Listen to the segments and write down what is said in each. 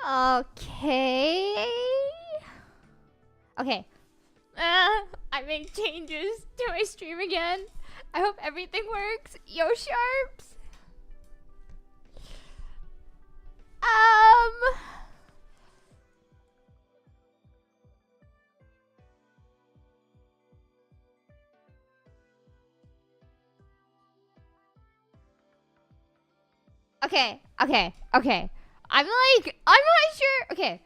Okay. Okay. I made changes to my stream again. I hope everything works. Yo, Sharps. Okay. I'm not sure. Okay.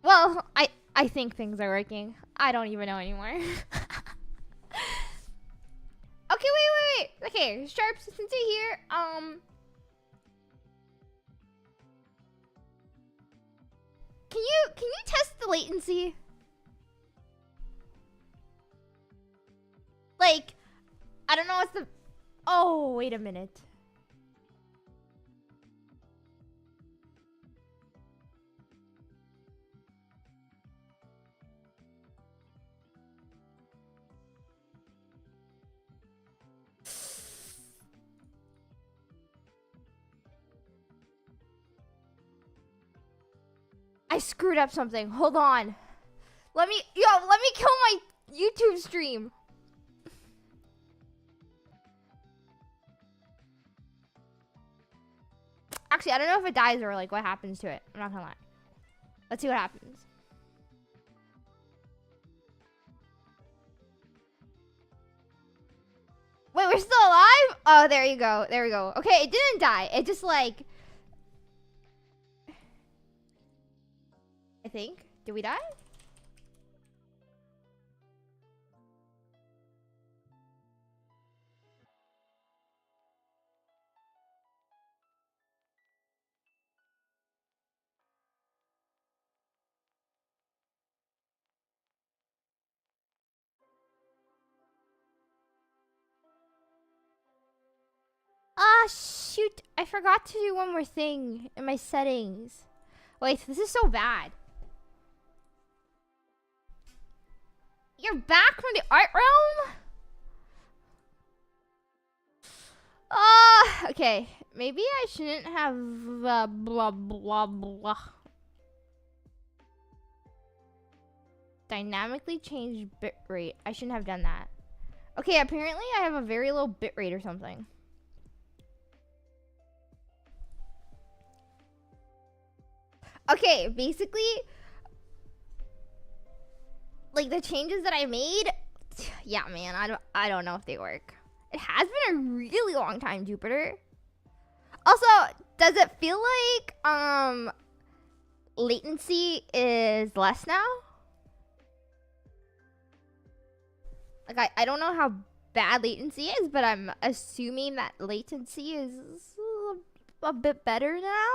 Well, I think things are working. I don't even know anymore. Okay, wait. Okay, Sharps, since you're here, can you test the latency? Like, I don't know what's the... Oh, wait a minute. I screwed up something. Hold on. Let me kill my YouTube stream. Actually, I don't know if it dies or like what happens to it. I'm not gonna lie. Let's see what happens. Wait, we're still alive? Oh, there you go. There we go. Okay, it didn't die. It just like... I think. Did we die? Ah, shoot. I forgot to do one more thing in my settings. Wait, this is so bad. You're back from the art realm? Okay. Maybe I shouldn't have blah blah blah. Dynamically change bitrate. I shouldn't have done that. Okay, apparently I have a very low bitrate or something. Okay, basically, like the changes that I made, yeah, man, I don't know if they work. It has been a really long time, Jupiter. Also, does it feel like latency is less now? Like I don't know how bad latency is, but I'm assuming that latency is a bit better now.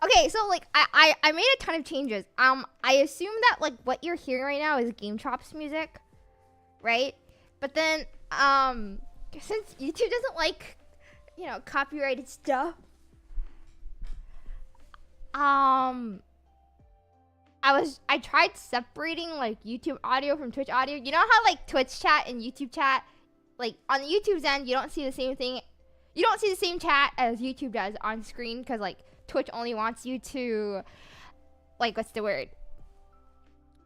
Okay, so like I made a ton of changes. I assume that like what you're hearing right now is Game Chops music, right? But then since YouTube doesn't like, you know, copyrighted stuff, I tried separating like YouTube audio from Twitch audio. You know how like Twitch chat and YouTube chat, like on the YouTube's end, you don't see the same thing. You don't see the same chat as YouTube does on screen because like Twitch only wants you to, like, what's the word?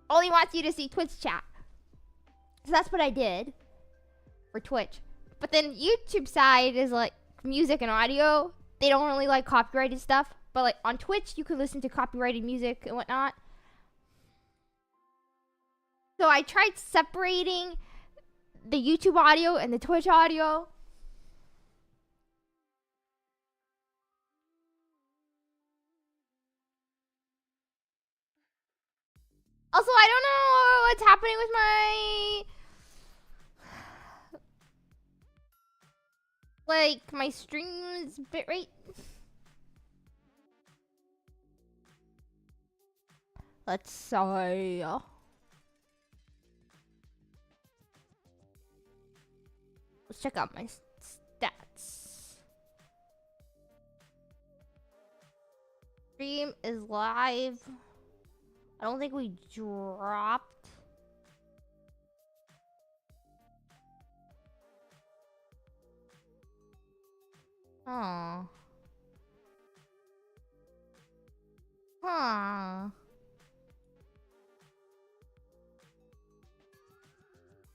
Only wants you to see Twitch chat. So that's what I did for Twitch. But then YouTube side is like music and audio. They don't really like copyrighted stuff. But like on Twitch, you could listen to copyrighted music and whatnot. So I tried separating the YouTube audio and the Twitch audio. Also, I don't know what's happening with my... like, my stream's bitrate. Let's see. Let's check out my stats. Stream is live. I don't think we dropped. Oh. Huh.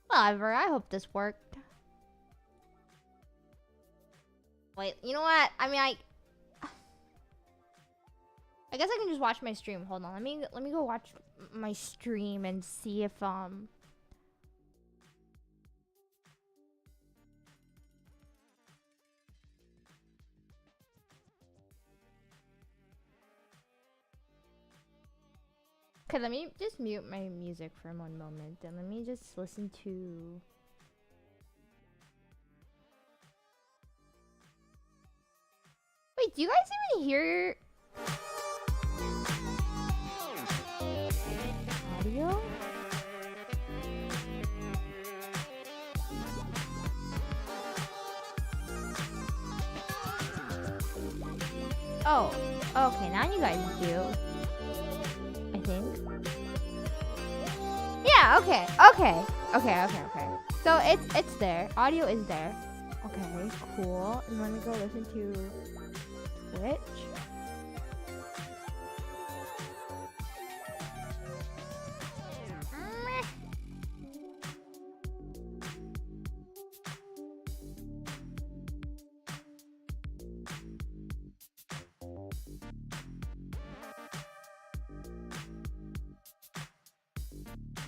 Whatever, I hope this worked. Wait, you know what? I mean, I guess I can just watch my stream. Hold on, let me go watch my stream and see if okay, let me just mute my music for one moment and let me just listen to. Wait, do you guys even hear audio? Oh, okay, now you guys do. I think. Yeah, okay. So it's there. Audio is there. Okay, cool. And let me go listen to Twitch.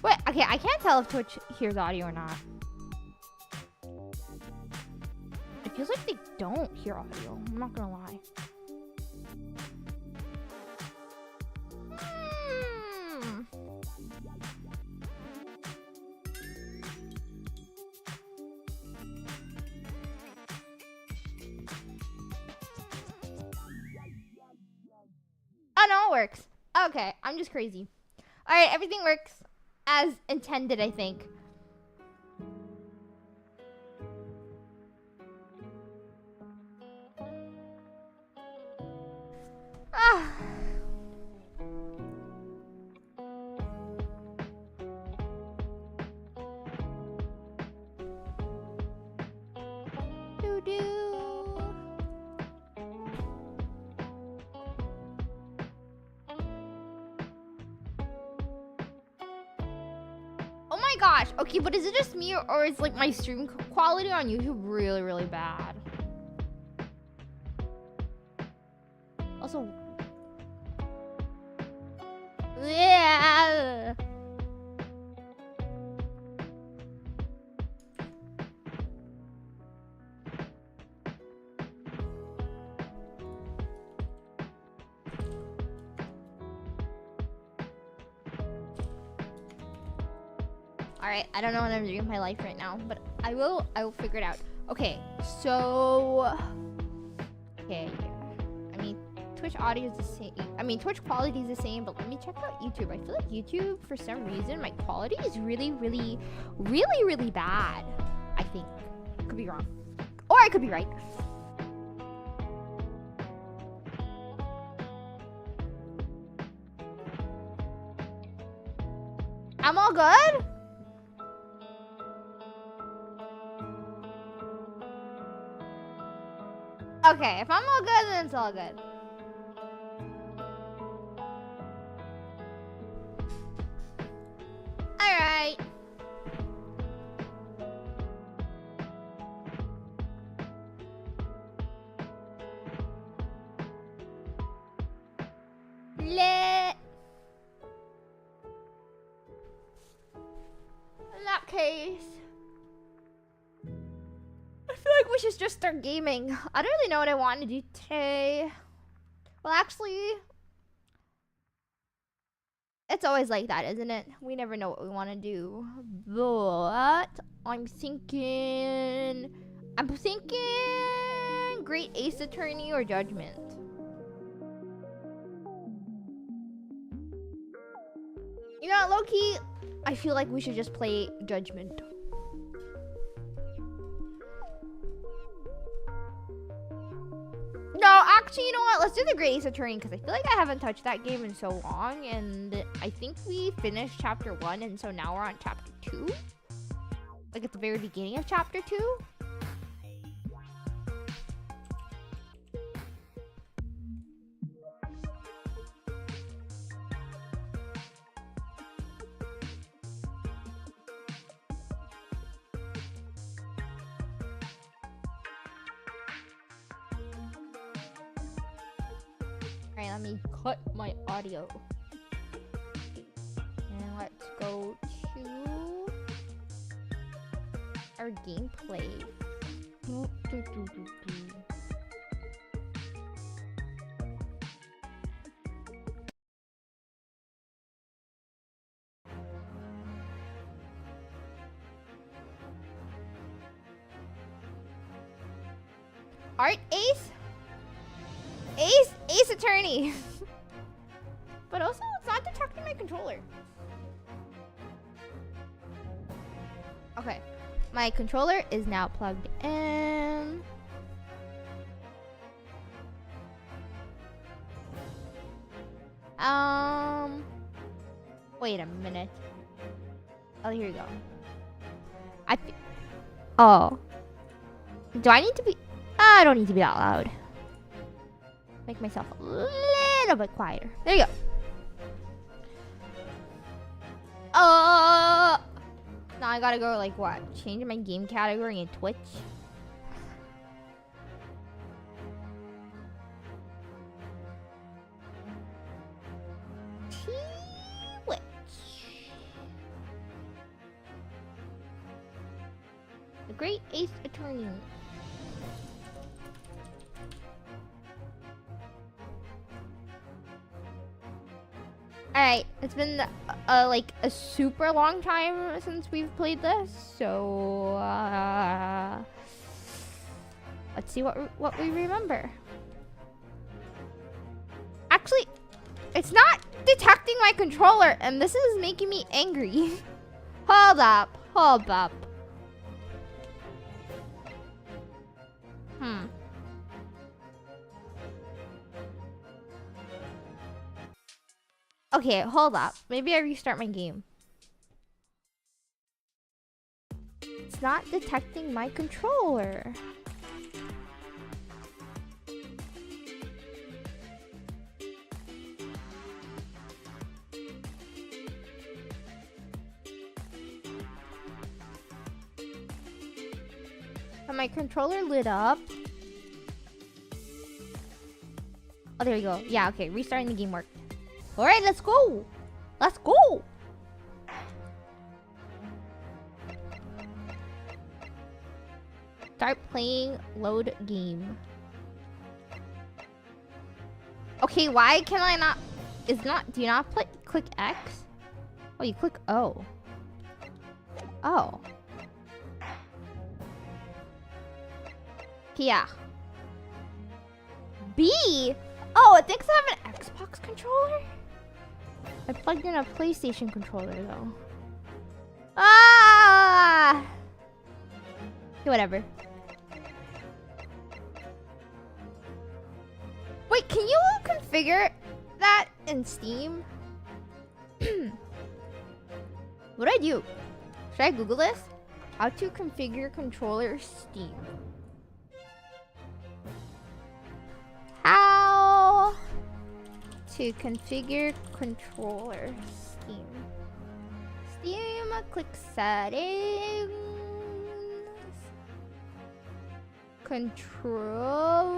Wait, okay, I can't tell if Twitch hears audio or not. It feels like they don't hear audio. I'm not gonna lie. Oh no, it works. Okay, I'm just crazy. All right, everything works as intended, I think. Ah. Doo-doo. Oh my gosh. Okay, but is it just me or is like my stream quality on YouTube really, really bad? Also, yeah. Alright, I don't know what I'm doing with my life right now, but I will figure it out. Okay, so okay, yeah. I mean, Twitch audio is the same. I mean, Twitch quality is the same, but let me check out YouTube. I feel like YouTube, for some reason, my quality is really, really, really, really bad. I think. Could be wrong. Or I could be right. I'm all good? Okay, if I'm all good, then it's all good. Alright. Lit. In that case, I feel like we should just start gaming. I don't really know what I want to do today. Well, actually, it's always like that, isn't it? We never know what we want to do. But I'm thinking Great Ace Attorney or Judgment. You know, low-key, I feel like we should just play Judgment. No, Actually, you know what? Let's do the Great Ace Attorney because I feel like I haven't touched that game in so long, and I think we finished chapter 1, and so now we're on chapter 2. Like at the very beginning of chapter 2. Alright, let me cut my audio. And let's go to our gameplay. Art Ace? Ace Attorney. But also, it's not detecting my controller. Okay. My controller is now plugged in. Wait a minute. Oh, here you go. Oh. Do I need to be... I don't need to be that loud. Make myself a little bit quieter. There you go. Now I gotta go like what? Change my game category in Twitch. Twitch. The Great Ace Attorney. Alright, it's been like a super long time since we've played this, so let's see what we remember. Actually, it's not detecting my controller, and this is making me angry. Hold up. Okay, hold up. Maybe I restart my game. It's not detecting my controller. And my controller lit up. Oh, there we go. Yeah, okay. Restarting the game worked. Alright, let's go! Let's go! Start playing, load game. Okay, why can I not... do you not click X? Oh, you click O. Oh. Yeah. B? Oh, it thinks I have an Xbox controller? I plugged in a PlayStation controller though. Ah! Okay, whatever. Wait, can you configure that in Steam? What do I do? Should I Google this? How to configure controller Steam. How to configure controller Steam. Steam, click settings. Controller.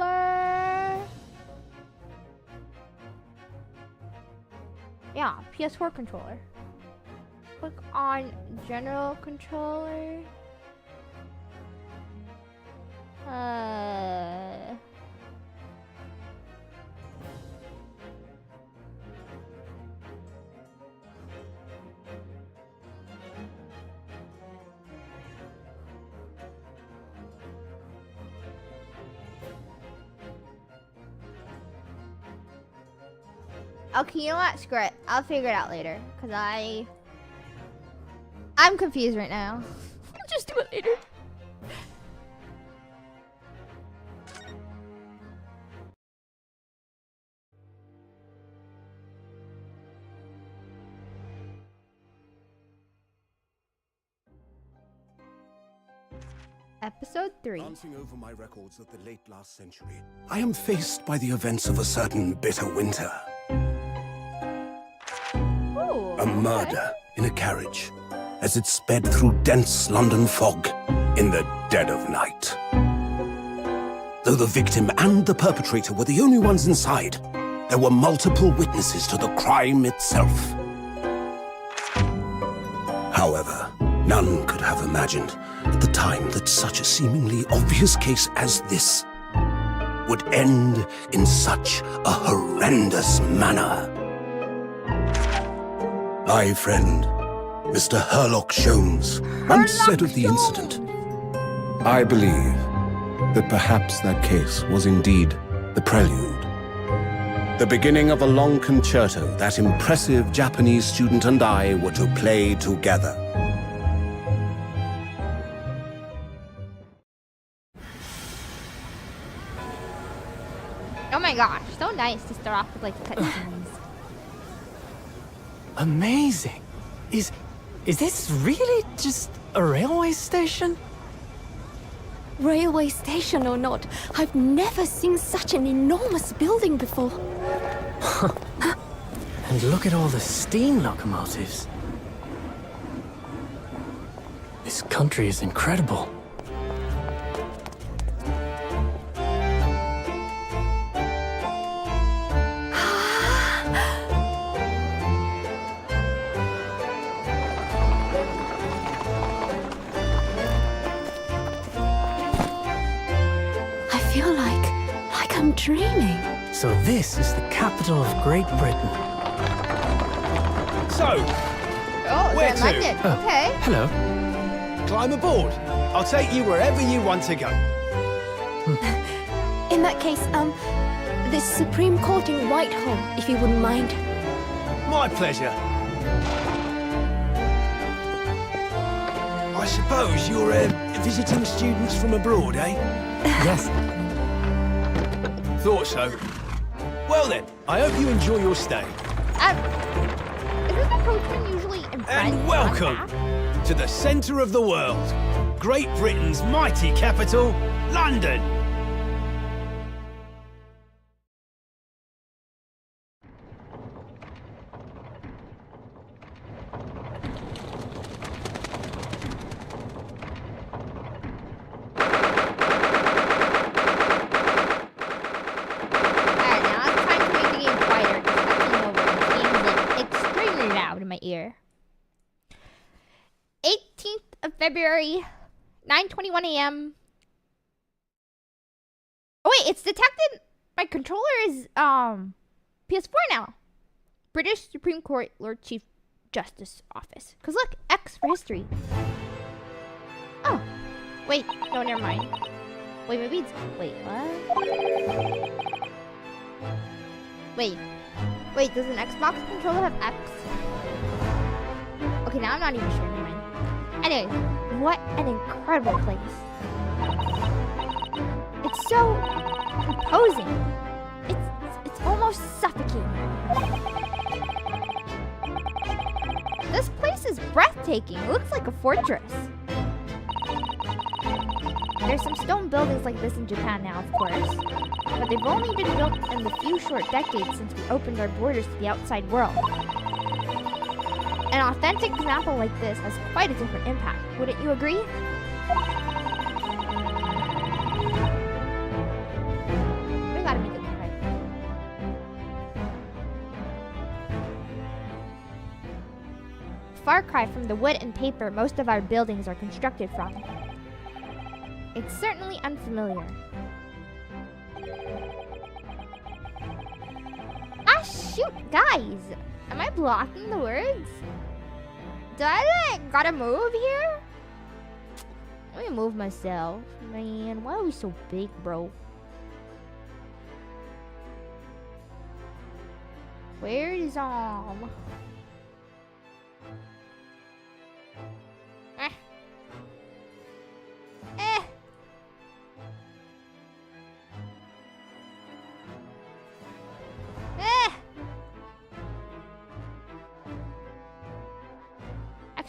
Yeah, PS4 controller. Click on general controller. Okay, you know what? Screw it. I'll figure it out later. Because I'm confused right now. I'll just do it later. Episode 3. Glancing over my records of the late last century, I am faced by the events of a certain bitter winter. Ooh, A murder in a carriage as it sped through dense London fog in the dead of night. Though the victim and the perpetrator were the only ones inside, there were multiple witnesses to the crime itself. However, none could have imagined at the time that such a seemingly obvious case as this would end in such a horrendous manner. My friend, Mr. Herlock Sholmes, once said of the incident, "I believe that perhaps that case was indeed the prelude. The beginning of a long concerto that impressive Japanese student and I were to play together." Oh my gosh, so nice to start off with like cutscenes. Amazing. Is this really just a railway station? Railway station or not, I've never seen such an enormous building before. And look at all the steam locomotives. This country is incredible. I feel like I'm dreaming. So this is the capital of Great Britain. So, Oh, Where they're in to? London. Oh. Okay. Hello. climb aboard. I'll take you wherever you want to go. In that case, the Supreme Court in Whitehall, if you wouldn't mind. My pleasure. I suppose you're visiting students from abroad, eh? Yes. Thought so. Well then, I hope you enjoy your stay. Isn't the coachman usually in front? And welcome to the centre of the world, Great Britain's mighty capital, London. Alright, now it's time to make the game quieter because I can know the game is like extremely loud in my ear. 18th of February, 9:21 a.m. Oh wait, it's detected. My controller is PS4 now. British Supreme Court Lord Chief Justice Office. Cause look, X for history. Oh, wait, no, never mind. Wait, maybe it's what? Wait, does an Xbox controller have X? Okay, now I'm not even sure. Never mind. Anyway, what an incredible place. It's so imposing. It's almost suffocating. This place is breathtaking. It looks like a fortress. There's some stone buildings like this in Japan now, of course. But they've only been built in the few short decades since we opened our borders to the outside world. An authentic example like this has quite a different impact, wouldn't you agree? We gotta make it quiet. Far cry from the wood and paper most of our buildings are constructed from. It's certainly unfamiliar. Ah, shoot, guys! Am I blocking the words? Do I like gotta move here? Let me move myself. Man, why are we so big, bro? Where is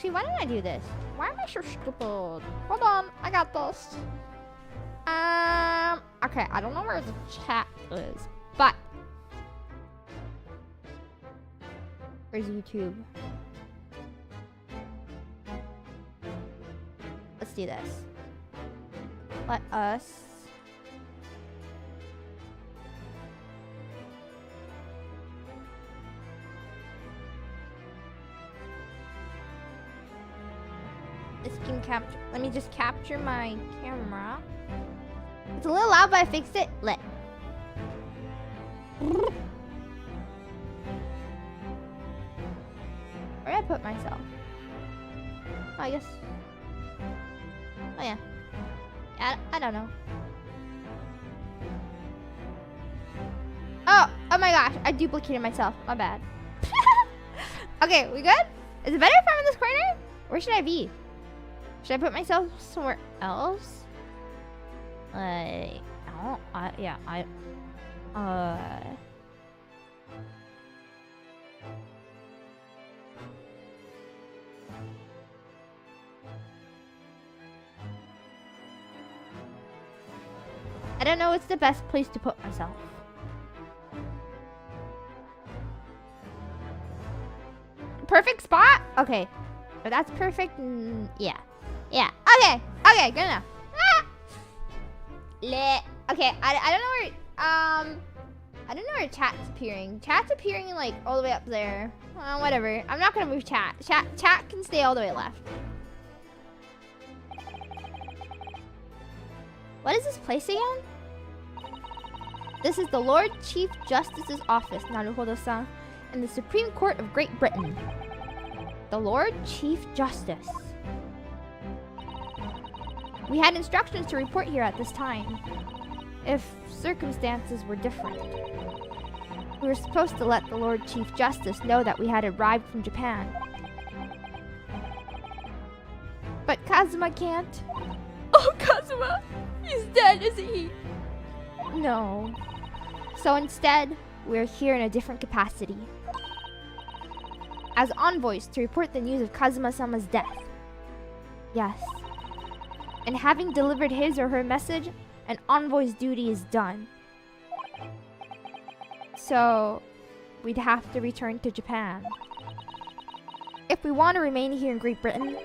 Actually, why didn't I do this? Why am I so stupid? Hold on, I got this. Okay, I don't know where the chat is, but where's YouTube? Let's do this. Let us screen capture. Let me just capture my camera. It's a little loud, but I fixed it. Lit. Where did I put myself? Oh, I guess. Oh yeah. I don't know. Oh my gosh, I duplicated myself. My bad. Okay, we good? Is it better if I'm in this corner? Where should I be? Should I put myself somewhere else? I don't know what's the best place to put myself. Perfect spot? Okay. If that's perfect, yeah. Yeah. Okay. Okay, good enough. Ah! Lit. Okay, I don't know where I don't know where chat's appearing. Chat's appearing like all the way up there. Whatever. I'm not gonna move chat. Chat can stay all the way left. What is this place again? This is the Lord Chief Justice's office, Naruhodo-san, in the Supreme Court of Great Britain. The Lord Chief Justice. We had instructions to report here at this time, if circumstances were different. We were supposed to let the Lord Chief Justice know that we had arrived from Japan. But Kazuma can't. Oh, Kazuma! He's dead, isn't he? No. So instead, we're here in a different capacity. As envoys to report the news of Kazuma-sama's death. Yes. And having delivered his or her message, an envoy's duty is done. So, we'd have to return to Japan. If we want to remain here in Great Britain,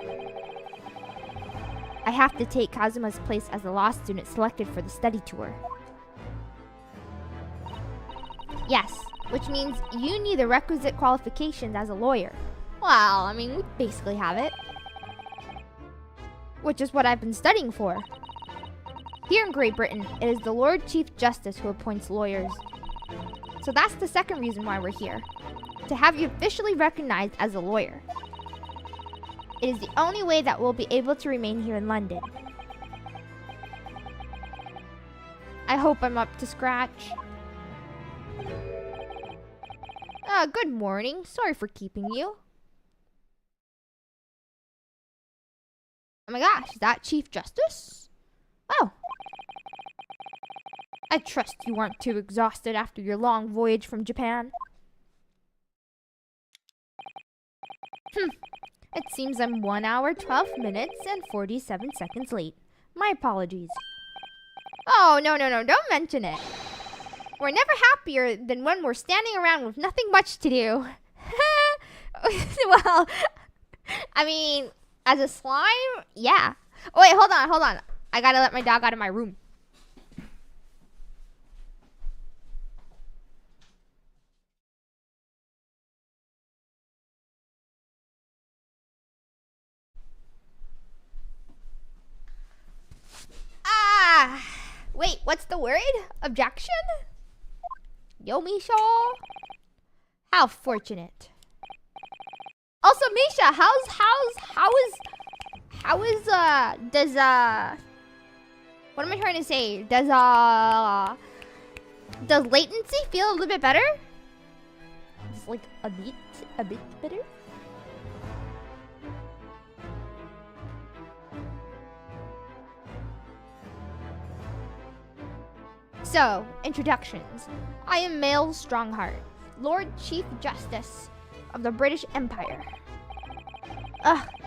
I have to take Kazuma's place as the law student selected for the study tour. Yes, which means you need the requisite qualifications as a lawyer. Well, I mean, we basically have it. Which is what I've been studying for. Here in Great Britain, it is the Lord Chief Justice who appoints lawyers. So that's the second reason why we're here. To have you officially recognized as a lawyer. It is the only way that we'll be able to remain here in London. I hope I'm up to scratch. Good morning. Sorry for keeping you. Oh my gosh, is that Chief Justice? Oh. I trust you aren't too exhausted after your long voyage from Japan. It seems I'm 1 hour, 12 minutes, and 47 seconds late. My apologies. Oh, no, don't mention it. We're never happier than when we're standing around with nothing much to do. Well, I mean, as a slime, yeah. Oh, wait, hold on. I gotta let my dog out of my room. Wait, what's the word? Objection? Yo, Misha. How fortunate. Also, Misha, what am I trying to say? Does latency feel a little bit better? Just like a bit better? So, introductions. I am Male Strongheart, Lord Chief Justice of the British Empire.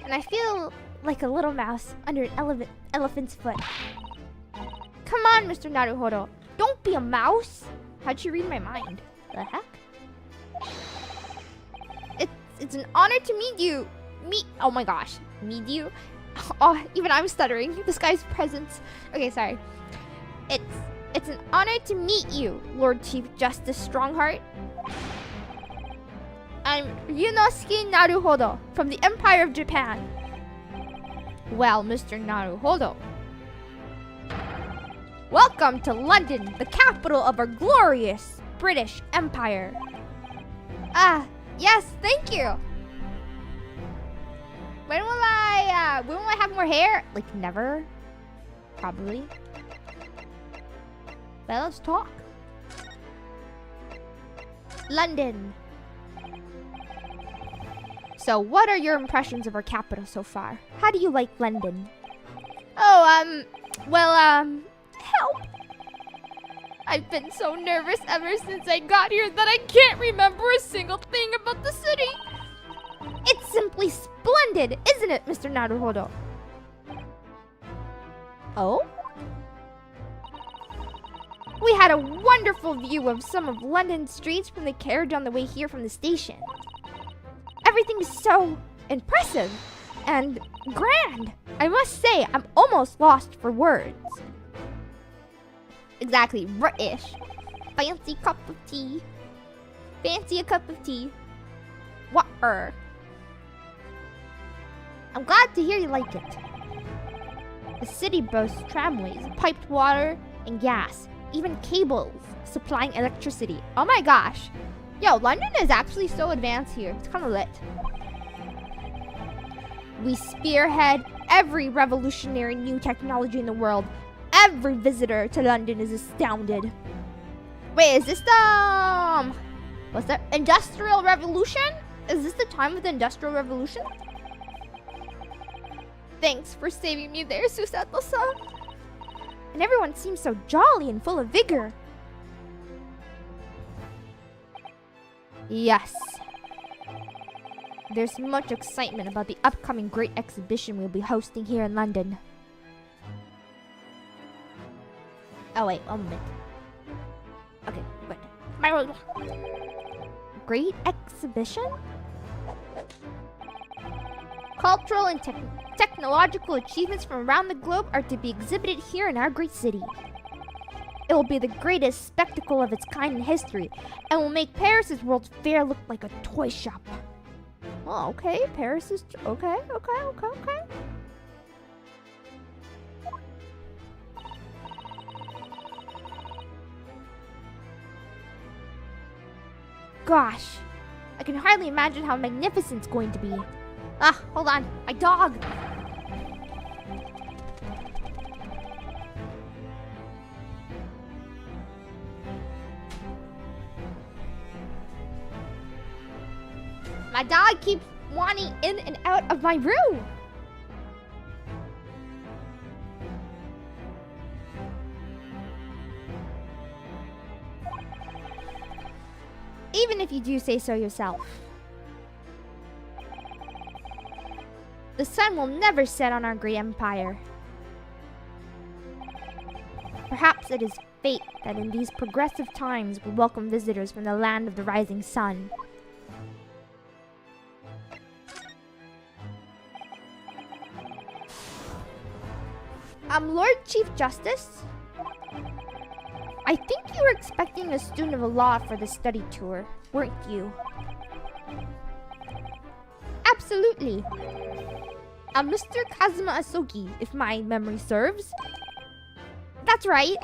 And I feel like a little mouse under an elephant's foot. Come on, Mr. Naruhodo. Don't be a mouse. How'd you read my mind? The heck? It's an honor to meet you. Oh my gosh. Meet you? Oh, even I'm stuttering. This guy's presence. Okay, sorry. It's an honor to meet you, Lord Chief Justice Strongheart. I'm Ryunosuke Naruhodo from the Empire of Japan. Well, Mr. Naruhodo, welcome to London, the capital of our glorious British Empire. Ah, yes, thank you. When will I have more hair? Like never? Probably. Well, let's talk. London. So, what are your impressions of our capital so far? How do you like London? Oh, help. I've been so nervous ever since I got here that I can't remember a single thing about the city. It's simply splendid, isn't it, Mr. Naruhodo? Oh? We had a wonderful view of some of London's streets from the carriage on the way here from the station. Everything is so impressive and grand. I must say, I'm almost lost for words. Exactly, British. Fancy cup of tea. Fancy a cup of tea. Water. I'm glad to hear you like it. The city boasts tramways, piped water, and gas. Even cables supplying electricity. Oh my gosh. Yo, London is actually so advanced here. It's kind of lit. We spearhead every revolutionary new technology in the world. Every visitor to London is astounded. Wait, is this the... what's that? Industrial Revolution? Is this the time of the Industrial Revolution? Thanks for saving me there, Susato-san. And everyone seems so jolly and full of vigor. Yes. There's much excitement about the upcoming great exhibition we'll be hosting here in London. Oh wait, 1 minute. Okay, wait. Great exhibition? Cultural and technological achievements from around the globe are to be exhibited here in our great city. It will be the greatest spectacle of its kind in history, and will make Paris's World's Fair look like a toy shop. Oh, okay, Paris is... Okay. Gosh, I can hardly imagine how magnificent it's going to be. Ah, hold on, my dog! My dog keeps wanting in and out of my room! Even if you do say so yourself. The sun will never set on our great empire. Perhaps it is fate that in these progressive times we welcome visitors from the land of the rising sun. Lord Chief Justice? I think you were expecting a student of the law for the study tour, weren't you? Absolutely. Mr. Kazuma Asogi, if my memory serves. That's right.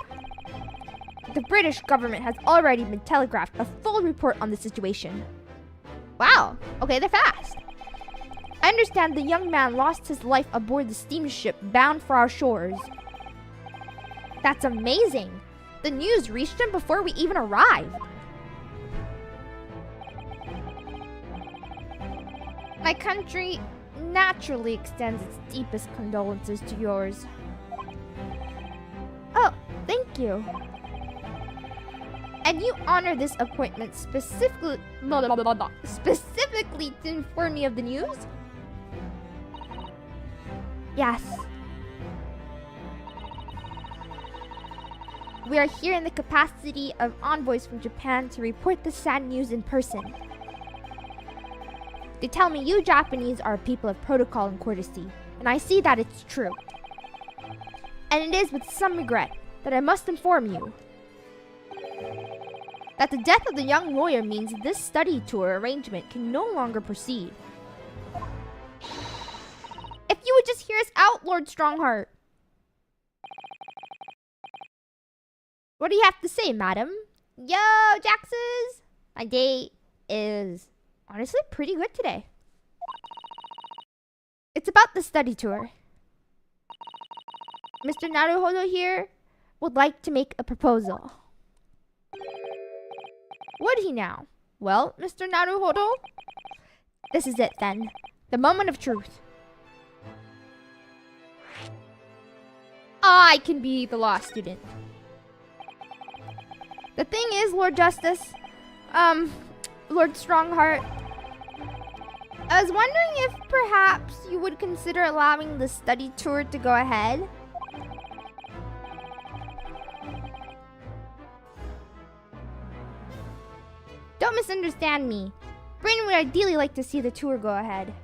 The British government has already been telegraphed a full report on the situation. Wow, okay, they're fast. I understand the young man lost his life aboard the steamship bound for our shores. That's amazing. The news reached him before we even arrived. My country naturally extends its deepest condolences to yours. Oh, thank you. And you honor this appointment specifically to inform me of the news? Yes. We are here in the capacity of envoys from Japan to report the sad news in person. They tell me you Japanese are a people of protocol and courtesy, and I see that it's true. And it is with some regret that I must inform you that the death of the young lawyer means this study tour arrangement can no longer proceed. If you would just hear us out, Lord Strongheart. What do you have to say, madam? Yo, Jaxes! My day is honestly pretty good today. It's about the study tour. Mr. Naruhodo here would like to make a proposal. Would he now? Well, Mr. Naruhodo, this is it then. The moment of truth. I can be the law student. The thing is, Lord Justice, Lord Strongheart, I was wondering if perhaps you would consider allowing the study tour to go ahead. Don't misunderstand me. Brayden would ideally like to see the tour go ahead.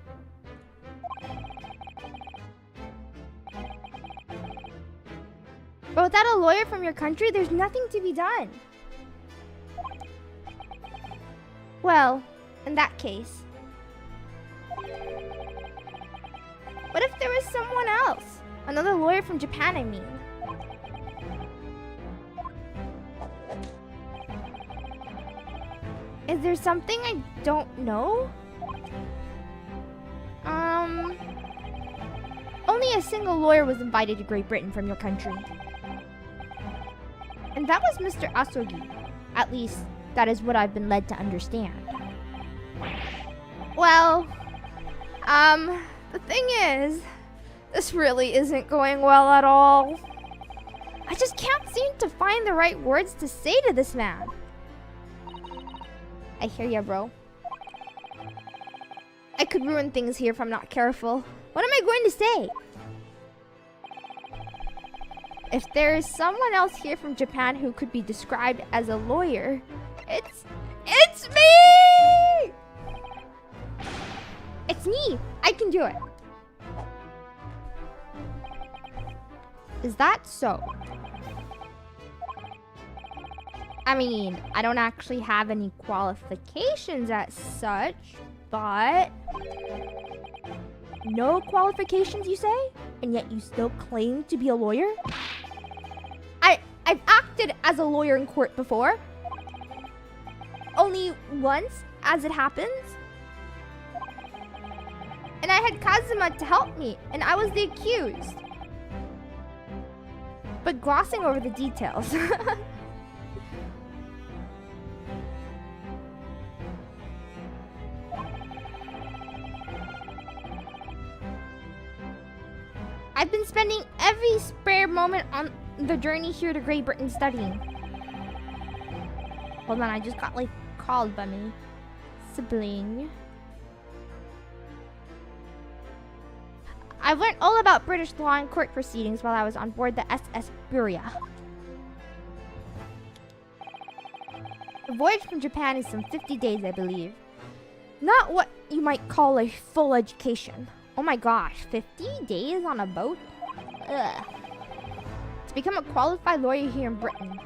But without a lawyer from your country, there's nothing to be done. Well, in that case, what if there was someone else? Another lawyer from Japan, I mean. Is there something I don't know? Only a single lawyer was invited to Great Britain from your country. And that was Mr. Asogi. At least, that is what I've been led to understand. Well, the thing is, this really isn't going well at all. I just can't seem to find the right words to say to this man. I hear ya, bro. I could ruin things here if I'm not careful. What am I going to say? If there is someone else here from Japan who could be described as a lawyer, it's me! It's me! I can do it. Is that so? I mean, I don't actually have any qualifications as such, but... No qualifications, you say? And yet you still claim to be a lawyer? I've acted as a lawyer in court before. Only once, as it happens. And I had Kazuma to help me, and I was the accused. But glossing over the details. I've been spending every spare moment on the journey here to Great Britain studying. Hold on, I just got called by my sibling. I've learned all about British law and court proceedings while I was on board the SS Funya. The voyage from Japan is some 50 days, I believe. Not what you might call a full education. Oh my gosh, 50 days on a boat? Ugh. To become a qualified lawyer here in Britain,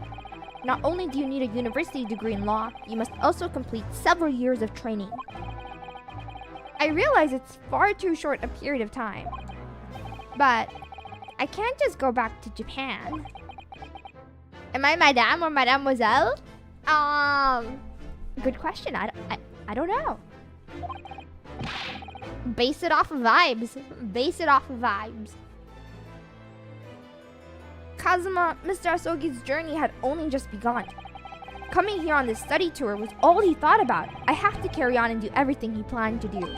not only do you need a university degree in law, you must also complete several years of training. I realize it's far too short a period of time, but I can't just go back to Japan. Am I madame or mademoiselle? Good question. I don't know. Base it off of vibes. Base it off of vibes. Kazuma, Mr. Asogi's journey had only just begun. Coming here on this study tour was all he thought about. I have to carry on and do everything he planned to do.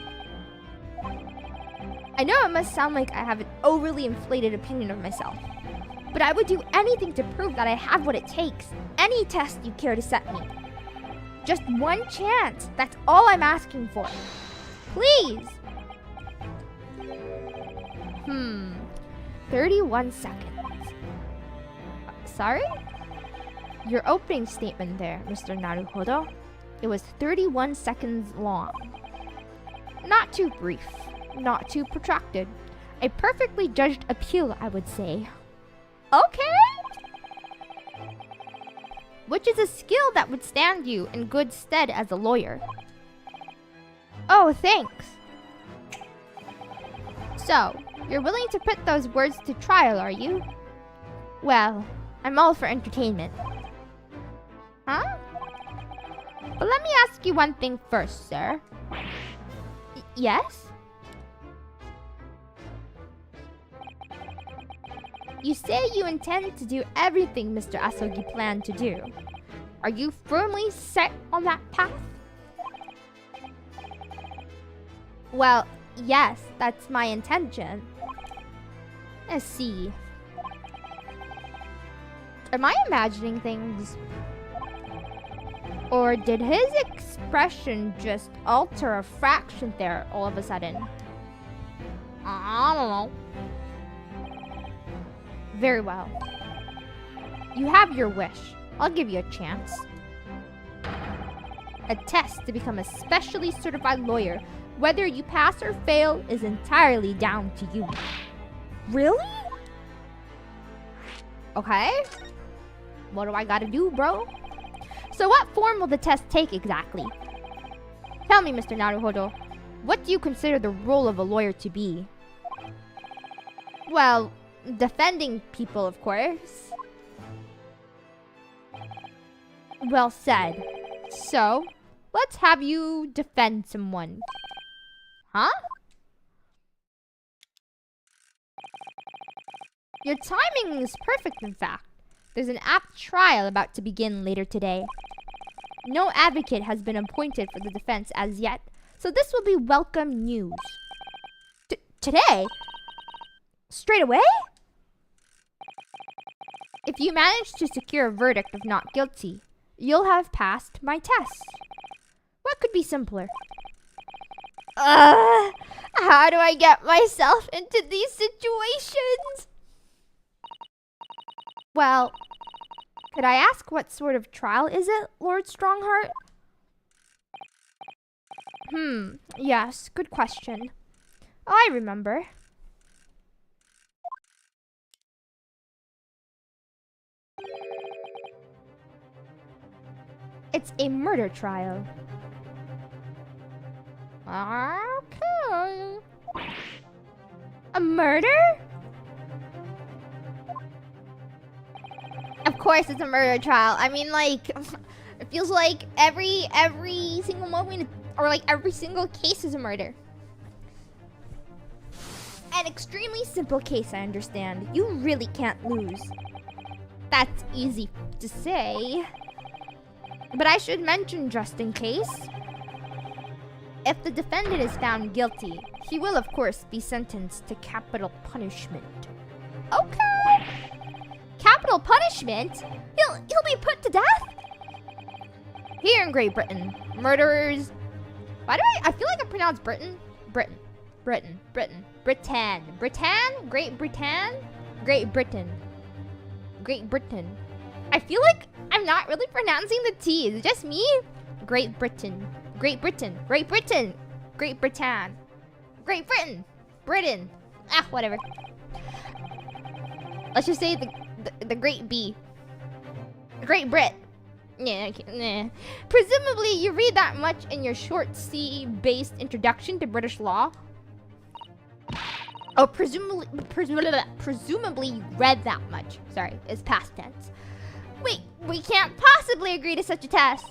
I know it must sound like I have an overly inflated opinion of myself, but I would do anything to prove that I have what it takes. Any test you care to set me. Just one chance. That's all I'm asking for. Please. 31 seconds. Sorry? Your opening statement there, Mr. Naruhodo. It was 31 seconds long. Not too brief, not too protracted. A perfectly judged appeal, I would say. Okay? Which is a skill that would stand you in good stead as a lawyer. Oh, thanks. So, you're willing to put those words to trial, are you? Well, I'm all for entertainment. Huh? But let me ask you one thing first, sir. Yes? You say you intend to do everything Mr. Asogi planned to do. Are you firmly set on that path? Well, yes, that's my intention. Let's see. Am I imagining things? Or did his expression just alter a fraction there all of a sudden? I don't know. Very well. You have your wish. I'll give you a chance. A test to become a specially certified lawyer. Whether you pass or fail is entirely down to you. Really? Okay. What do I gotta do, bro? So what form will the test take exactly? Tell me, Mr. Naruhodo, what do you consider the role of a lawyer to be? Well, defending people, of course. Well said. So, let's have you defend someone. Huh? Your timing is perfect, in fact. There's an apt trial about to begin later today. No advocate has been appointed for the defense as yet, so this will be welcome news. Today? Straight away? If you manage to secure a verdict of not guilty, you'll have passed my test. What could be simpler? How do I get myself into these situations? Well, could I ask what sort of trial is it, Lord Strongheart? Yes, good question. Oh, I remember. It's a murder trial. Okay. A murder? Of course it's a murder trial. I mean, like, it feels like every single moment, or like every single case is a murder. An extremely simple case, I understand. You really can't lose. That's easy to say. But I should mention, just in case, if the defendant is found guilty, he will of course be sentenced to capital punishment. Okay. Capital punishment? He'll be put to death? Here in Great Britain, murderers... Why do I feel like I pronounce Britain? Britain. Great Britain. I feel like I'm not really pronouncing the T. Is it just me? Great Britain. Britain. Ah, whatever. Let's just say the Great B. Great Brit. Yeah, okay, nah. Presumably you read that much in your short C-based introduction to British law. Oh, presumably you read that much. Sorry, it's past tense. Wait, we can't possibly agree to such a test.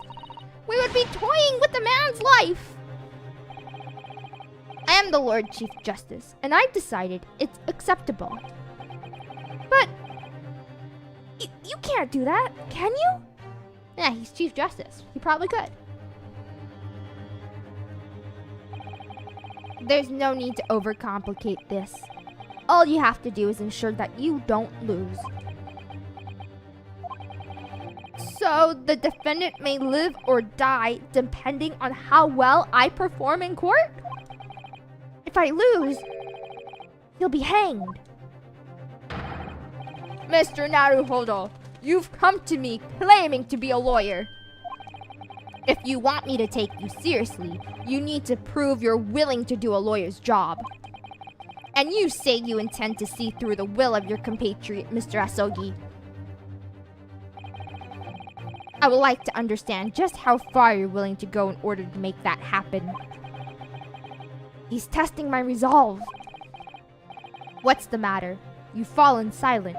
We would be toying with the man's life. I am the Lord Chief Justice, and I've decided it's acceptable. But you can't do that, can you? Yeah, he's Chief Justice. He probably could. There's no need to overcomplicate this. All you have to do is ensure that you don't lose. So the defendant may live or die depending on how well I perform in court? If I lose, he'll be hanged. Mr. Naruhodo, you've come to me claiming to be a lawyer. If you want me to take you seriously, you need to prove you're willing to do a lawyer's job. And you say you intend to see through the will of your compatriot, Mr. Asogi. I would like to understand just how far you're willing to go in order to make that happen. He's testing my resolve. What's the matter? You've fallen silent.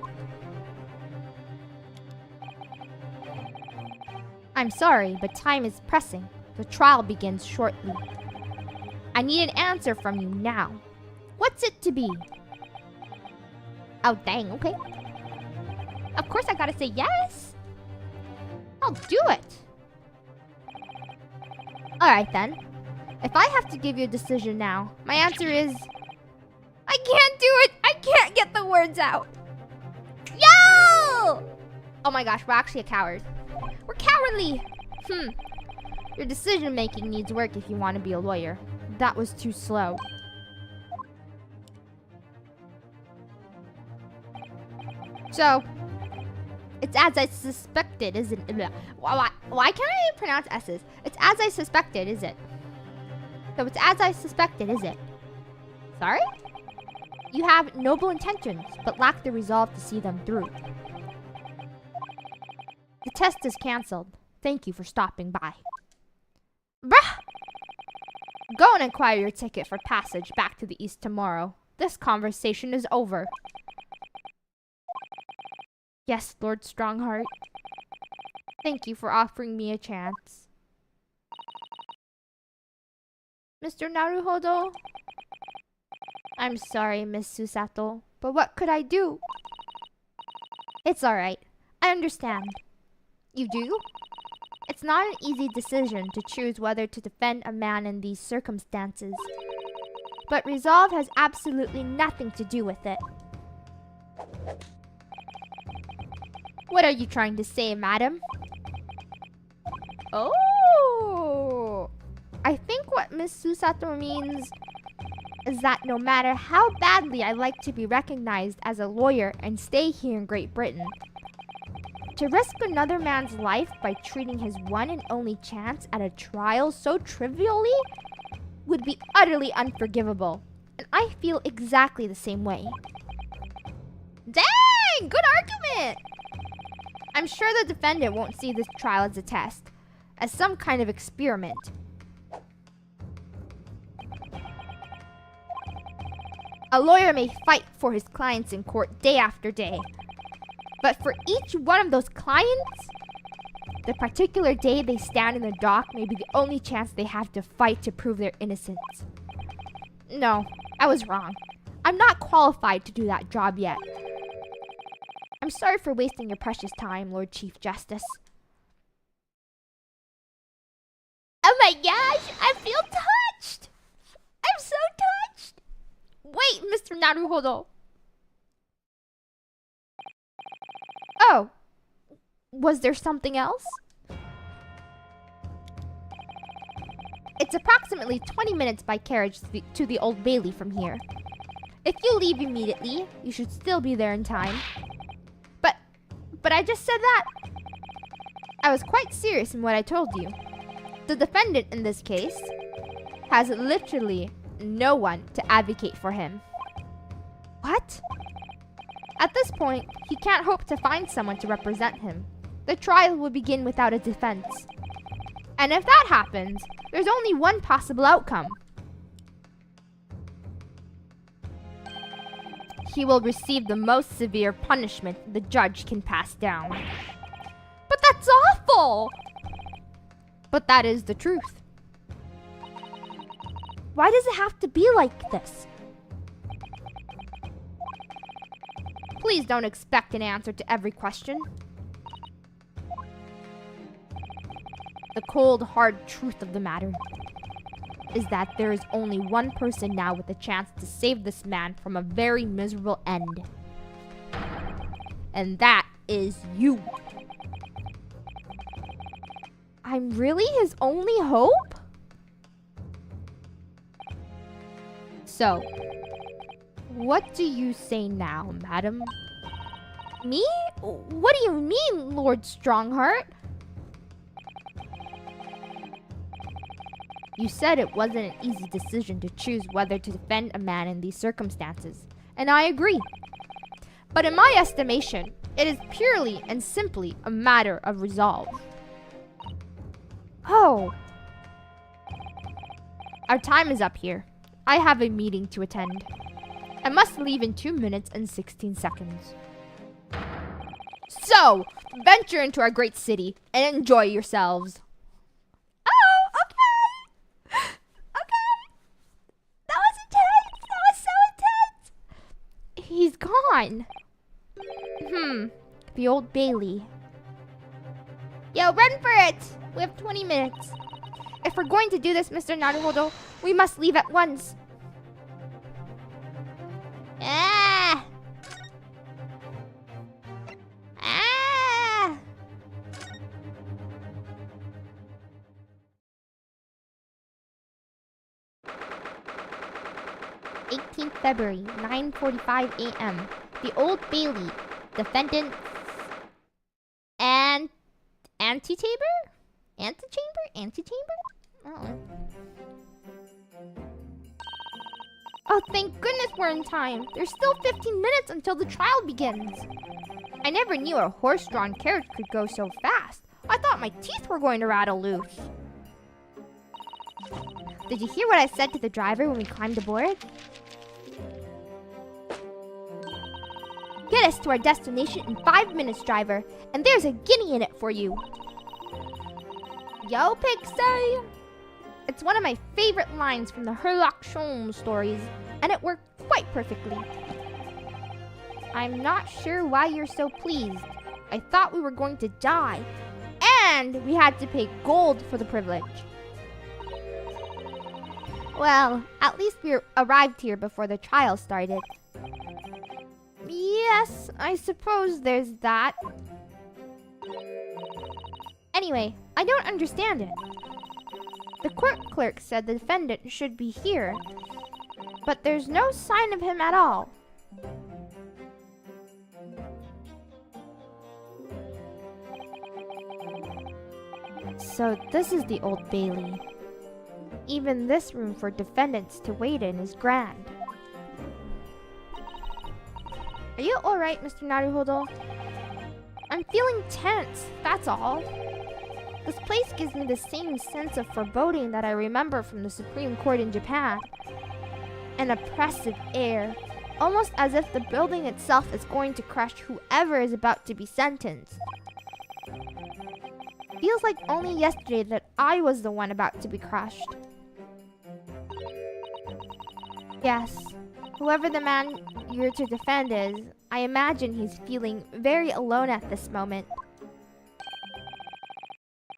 I'm sorry, but time is pressing. The trial begins shortly. I need an answer from you now. What's it to be? Oh, dang, okay. Of course I gotta say yes. I'll do it. Alright then. If I have to give you a decision now, my answer is... I can't do it! I can't get the words out! Yo! Oh my gosh, we're actually a coward. We're cowardly! Your decision making needs work if you want to be a lawyer. That was too slow. So, it's as I suspected, isn't it? Why can't I pronounce S's? It's as I suspected, is it? So it's as I suspected, is it? Sorry? You have noble intentions, but lack the resolve to see them through. The test is cancelled. Thank you for stopping by. Bruh! Go and acquire your ticket for passage back to the east tomorrow. This conversation is over. Yes, Lord Strongheart. Thank you for offering me a chance. Mr. Naruhodo? I'm sorry, Miss Susato, but what could I do? It's alright. I understand. You do? It's not an easy decision to choose whether to defend a man in these circumstances. But resolve has absolutely nothing to do with it. What are you trying to say, madam? Oh! I think what Miss Susato means is that no matter how badly I like to be recognized as a lawyer and stay here in Great Britain, to risk another man's life by treating his one and only chance at a trial so trivially would be utterly unforgivable. And I feel exactly the same way. Dang! Good argument! I'm sure the defendant won't see this trial as a test, as some kind of experiment. A lawyer may fight for his clients in court day after day. But for each one of those clients, the particular day they stand in the dock may be the only chance they have to fight to prove their innocence. No, I was wrong. I'm not qualified to do that job yet. I'm sorry for wasting your precious time, Lord Chief Justice. Oh my gosh, I feel touched! I'm so touched! Wait, Mr. Naruhodo. Oh, was there something else? It's approximately 20 minutes by carriage to the Old Bailey from here. If you leave immediately, you should still be there in time. But I just said that. I was quite serious in what I told you. The defendant in this case has literally no one to advocate for him. What? At this point, he can't hope to find someone to represent him. The trial will begin without a defense. And if that happens, there's only one possible outcome. He will receive the most severe punishment the judge can pass down. But that's awful! But that is the truth. Why does it have to be like this? Please don't expect an answer to every question. The cold, hard truth of the matter is that there is only one person now with a chance to save this man from a very miserable end. And that is you. I'm really his only hope? So, what do you say now, madam? Me? What do you mean, Lord Strongheart? You said it wasn't an easy decision to choose whether to defend a man in these circumstances, and I agree. But in my estimation, it is purely and simply a matter of resolve. Oh. Our time is up here. I have a meeting to attend. I must leave in 2 minutes and 16 seconds. So, venture into our great city and enjoy yourselves. Oh, okay. Okay. That was intense. That was so intense. He's gone. The Old Bailey. Yo, run for it. We have 20 minutes. If we're going to do this, Mr. Naruhodo, we must leave at once. Ah! Ah! 18th February, 9:45 a.m. The Old Bailey. Defendant and antechamber? Oh. Oh, thank goodness we're in time. There's still 15 minutes until the trial begins. I never knew a horse-drawn carriage could go so fast. I thought my teeth were going to rattle loose. Did you hear what I said to the driver when we climbed aboard? Get us to our destination in 5 minutes, driver, and there's a guinea in it for you. Yo, Pixie! It's one of my favorite lines from the Sherlock Holmes stories, and it worked quite perfectly. I'm not sure why you're so pleased. I thought we were going to die, and we had to pay gold for the privilege. Well, at least we arrived here before the trial started. Yes, I suppose there's that. Anyway, I don't understand it. The court clerk said the defendant should be here, but there's no sign of him at all. So this is the Old Bailey. Even this room for defendants to wait in is grand. Are you alright, Mr. Naruhodo? I'm feeling tense, that's all. This place gives me the same sense of foreboding that I remember from the Supreme Court in Japan. An oppressive air, almost as if the building itself is going to crush whoever is about to be sentenced. Feels like only yesterday that I was the one about to be crushed. Yes, whoever the man you're to defend is, I imagine he's feeling very alone at this moment.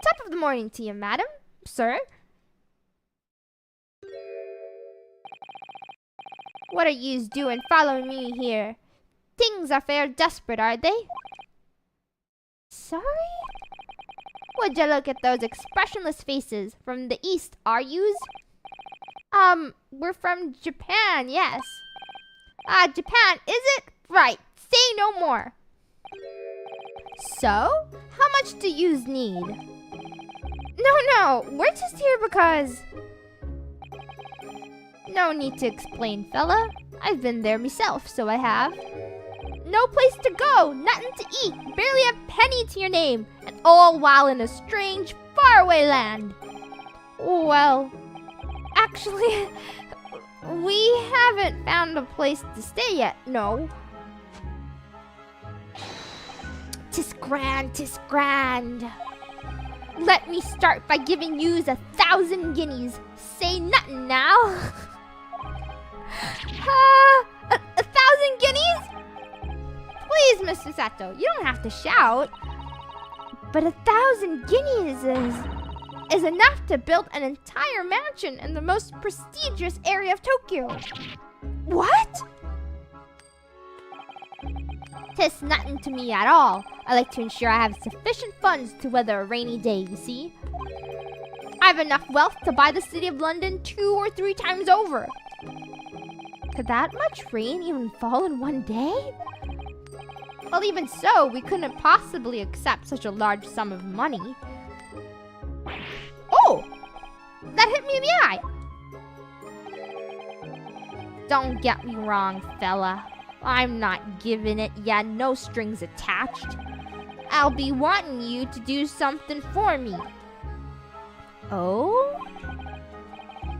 Top of the morning to you, madam. Sir? What are yous doing following me here? Things are fair desperate, are they? Sorry? Would you look at those expressionless faces? From the east, are yous? We're from Japan, yes. Japan, is it? Right, say no more. So, how much do yous need? No, we're just here because... No need to explain, fella. I've been there myself, so I have. No place to go, nothing to eat, barely a penny to your name, and all while in a strange, faraway land. Well, actually, we haven't found a place to stay yet, no. 'Tis grand, 'tis grand. Let me start by giving yous 1,000 guineas. Say nothing now. 1,000 guineas? Please, Mr. Sato, you don't have to shout. But 1,000 guineas is enough to build an entire mansion in the most prestigious area of Tokyo. What? 'Tis nothing to me at all. I like to ensure I have sufficient funds to weather a rainy day, you see. I have enough wealth to buy the city of London 2 or 3 times over. Could that much rain even fall in one day? Well, even so, we couldn't possibly accept such a large sum of money. Oh! That hit me in the eye! Don't get me wrong, fella. I'm not giving it yet, no strings attached. I'll be wanting you to do something for me. Oh?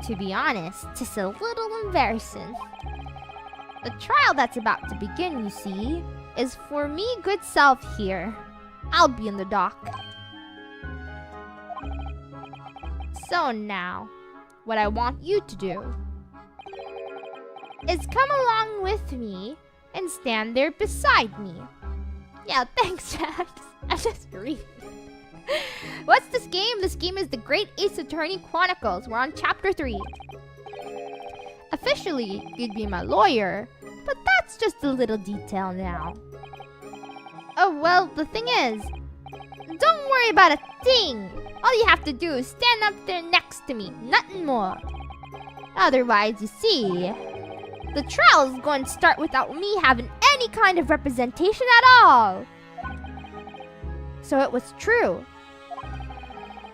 To be honest, it's a little embarrassing. The trial that's about to begin, you see, is for me good self here. I'll be in the dock. So now, what I want you to do is come along with me and stand there beside me. Yeah, thanks, Jax. I'm just reading. What's this game? This game is The Great Ace Attorney Chronicles. We're on Chapter 3. Officially, you'd be my lawyer, but that's just a little detail now. Oh, well, the thing is, don't worry about a thing. All you have to do is stand up there next to me, nothing more. Otherwise, you see, the trial is going to start without me having any kind of representation at all. So it was true.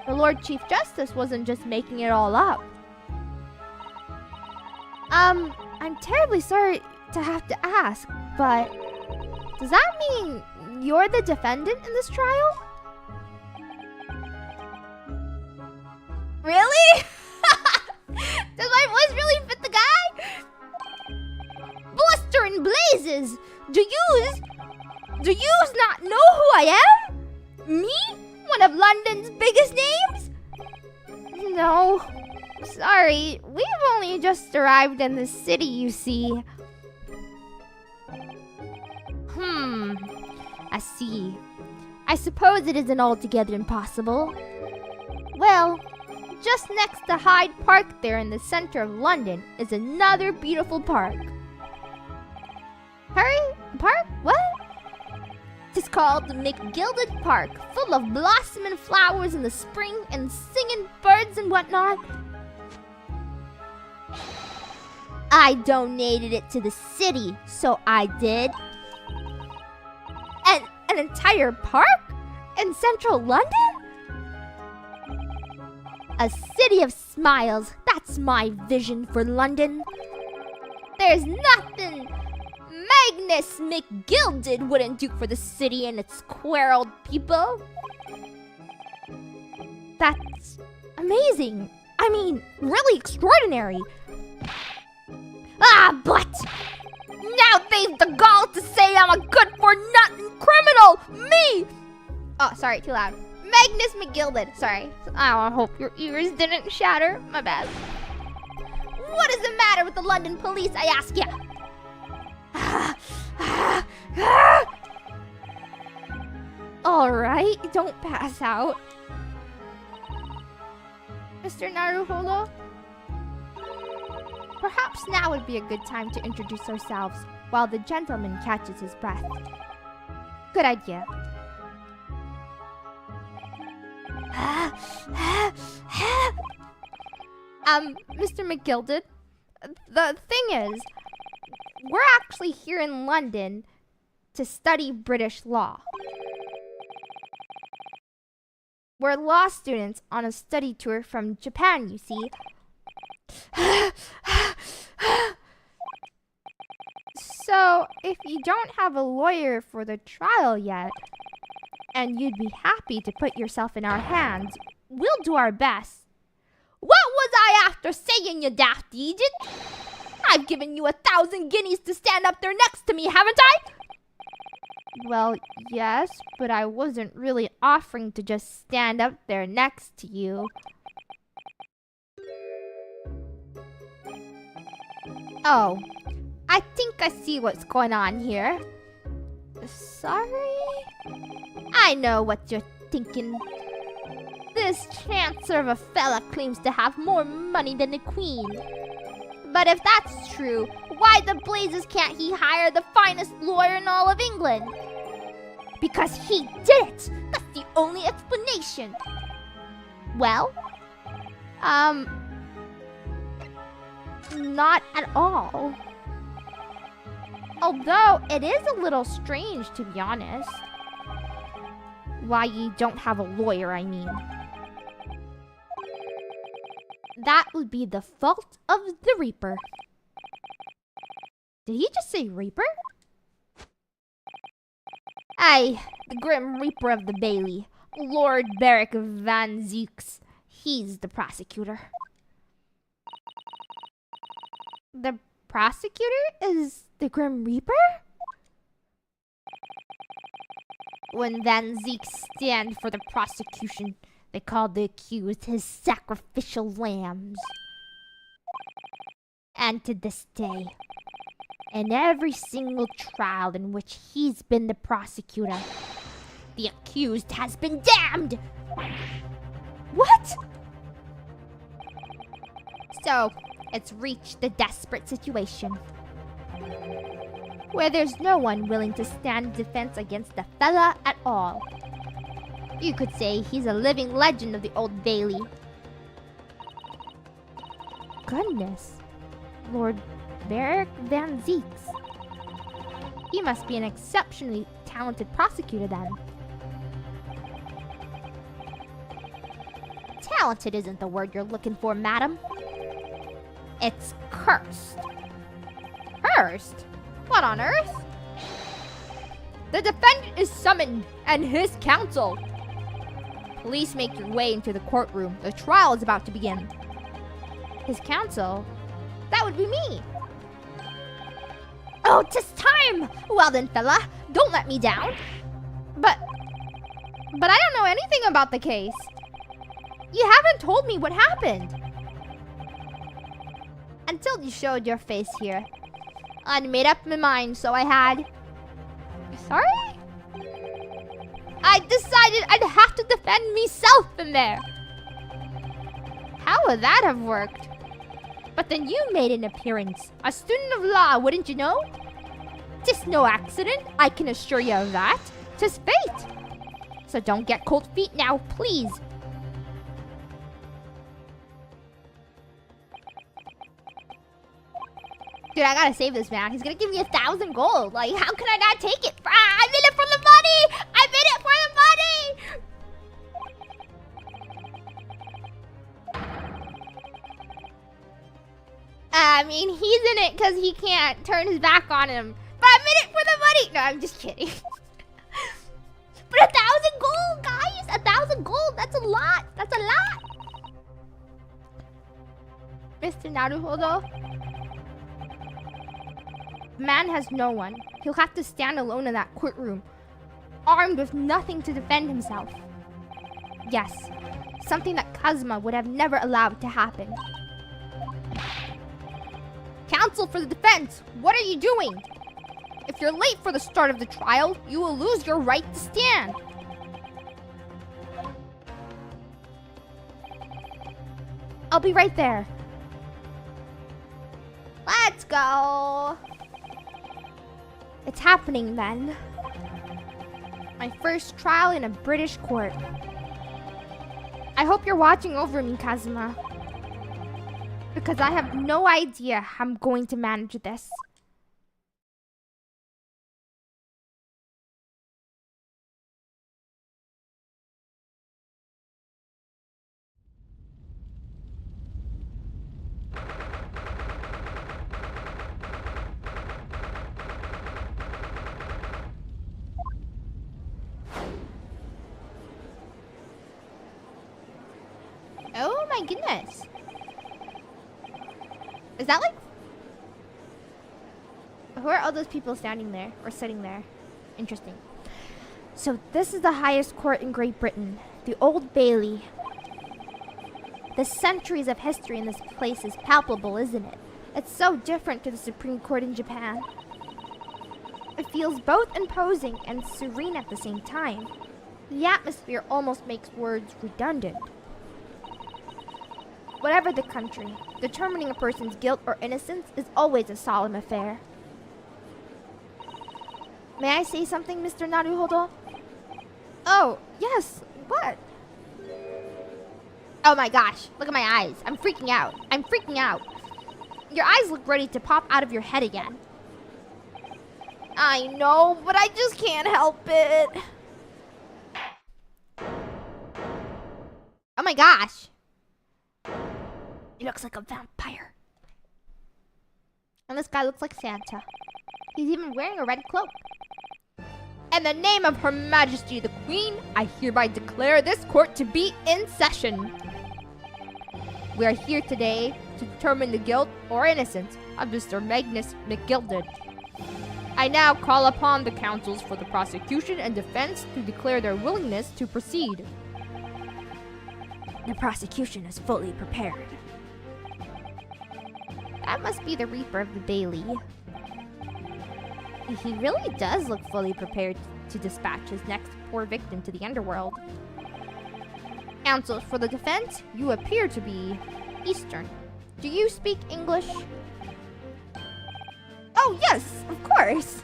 The Lord Chief Justice wasn't just making it all up. I'm terribly sorry to have to ask, but does that mean you're the defendant in this trial? Really? Does my voice really fit the guy? Bluster and blazes! Do yous not know who I am? Me? One of London's biggest names? No. Sorry, we've only just arrived in the city, you see. I see. I suppose it isn't altogether impossible. Well, just next to Hyde Park there in the center of London is another beautiful park. Park? What? It's called the McGilded Park, full of blossoming flowers in the spring and singing birds and whatnot. I donated it to the city, so I did. An entire park? In central London? A city of smiles, that's my vision for London. There's nothing Magnus McGilded wouldn't do for the city and its queer people. That's amazing. I mean, really extraordinary. Ah, but now they've the gall to say I'm a good-for-nothing criminal! Me! Oh, sorry, too loud. Magnus McGilded. Sorry. I hope your ears didn't shatter. My bad. What is the matter with the London police, I ask ya? Alright, don't pass out. Mr. Naruholo? Perhaps now would be a good time to introduce ourselves while the gentleman catches his breath. Good idea. Mr. McGilded, the thing is, we're actually here in London to study British law. We're law students on a study tour from Japan, you see. So, if you don't have a lawyer for the trial yet, and you'd be happy to put yourself in our hands, we'll do our best. What was I after saying, you daft Egypt? I've given you 1,000 guineas to stand up there next to me, haven't I? Well, yes, but I wasn't really offering to just stand up there next to you. Oh, I think I see what's going on here. Sorry? I know what you're thinking. This chancer of a fella claims to have more money than the queen. But if that's true, why the blazes can't he hire the finest lawyer in all of England? Because he did it! That's the only explanation. Well, not at all. Although, it is a little strange, to be honest. Why you don't have a lawyer, I mean. That would be the fault of the Reaper. Did he just say Reaper? Aye, the Grim Reaper of the Bailey, Lord Beric Van Zooks. He's the prosecutor. The prosecutor is the Grim Reaper? When Van Zooks stand for the prosecution, they called the accused his sacrificial lambs. And to this day, in every single trial in which he's been the prosecutor, the accused has been damned! What? So, it's reached the desperate situation where there's no one willing to stand defense against the fella at all. You could say he's a living legend of the Old Bailey. Goodness. Lord Beric Van Zooks. He must be an exceptionally talented prosecutor then. Talented isn't the word you're looking for, madam. It's cursed. Cursed? What on earth? The defendant is summoned, and his counsel. Please make your way into the courtroom. The trial is about to begin. His counsel? That would be me. Oh, 'tis time! Well then, fella, don't let me down. But I don't know anything about the case. You haven't told me what happened. Until you showed your face here. I'd made up my mind, so I had. Sorry? I decided I'd have to defend myself in there. How would that have worked? But then you made an appearance. A student of law, wouldn't you know? 'Tis no accident, I can assure you of that. 'Tis fate. So don't get cold feet now, please. Dude, I gotta save this man. He's gonna give me 1,000 gold. Like, how can I not take it? Ah, I'm in it for the money! I'm in it for the money! I mean, he's in it because he can't turn his back on him. But I'm in it for the money! No, I'm just kidding. But 1,000 gold, guys! 1,000 gold! That's a lot! That's a lot! Mr. Naruhodo? Man has no one. He'll have to stand alone in that courtroom, armed with nothing to defend himself. Yes, something that Kazuma would have never allowed to happen. Counsel for the defense, what are you doing? If you're late for the start of the trial, you will lose your right to stand. I'll be right there. Let's go. It's happening then. My first trial in a British court. I hope you're watching over me, Kazuma. Because I have no idea how I'm going to manage this. Oh my goodness. Is that like... Who are all those people standing there or sitting there? Interesting. So this is the highest court in Great Britain, the Old Bailey. The centuries of history in this place is palpable, isn't it? It's so different to the Supreme Court in Japan. It feels both imposing and serene at the same time. The atmosphere almost makes words redundant. Whatever the country, determining a person's guilt or innocence is always a solemn affair. May I say something, Mr. Naruhodo? Oh, yes. What? Oh my gosh, look at my eyes. I'm freaking out. I'm freaking out. Your eyes look ready to pop out of your head again. I know, but I just can't help it. Oh my gosh. He looks like a vampire. And this guy looks like Santa. He's even wearing a red cloak. In the name of Her Majesty the Queen, I hereby declare this court to be in session. We are here today to determine the guilt or innocence of Mr. Magnus McGilded. I now call upon the counsels for the prosecution and defense to declare their willingness to proceed. The prosecution is fully prepared. That must be the Reaper of the Bailey. He really does look fully prepared to dispatch his next poor victim to the underworld. Counsel for the defense, you appear to be Eastern. Do you speak English? Oh yes, of course.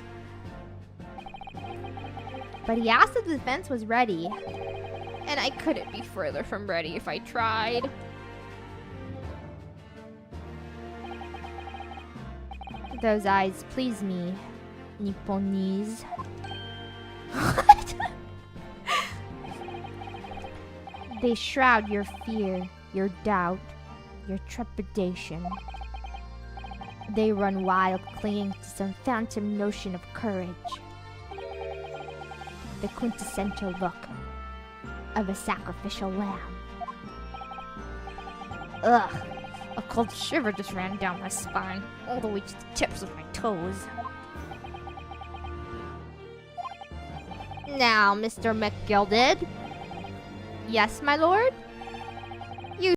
But he asked if the defense was ready. And I couldn't be further from ready if I tried. Those eyes please me, Nipponese. What? They shroud your fear, your doubt, your trepidation. They run wild, clinging to some phantom notion of courage. The quintessential look of a sacrificial lamb. Ugh, a cold shiver just ran down my spine, all the way to the tips of my toes. Now, Mr. McGilded. Yes, my lord?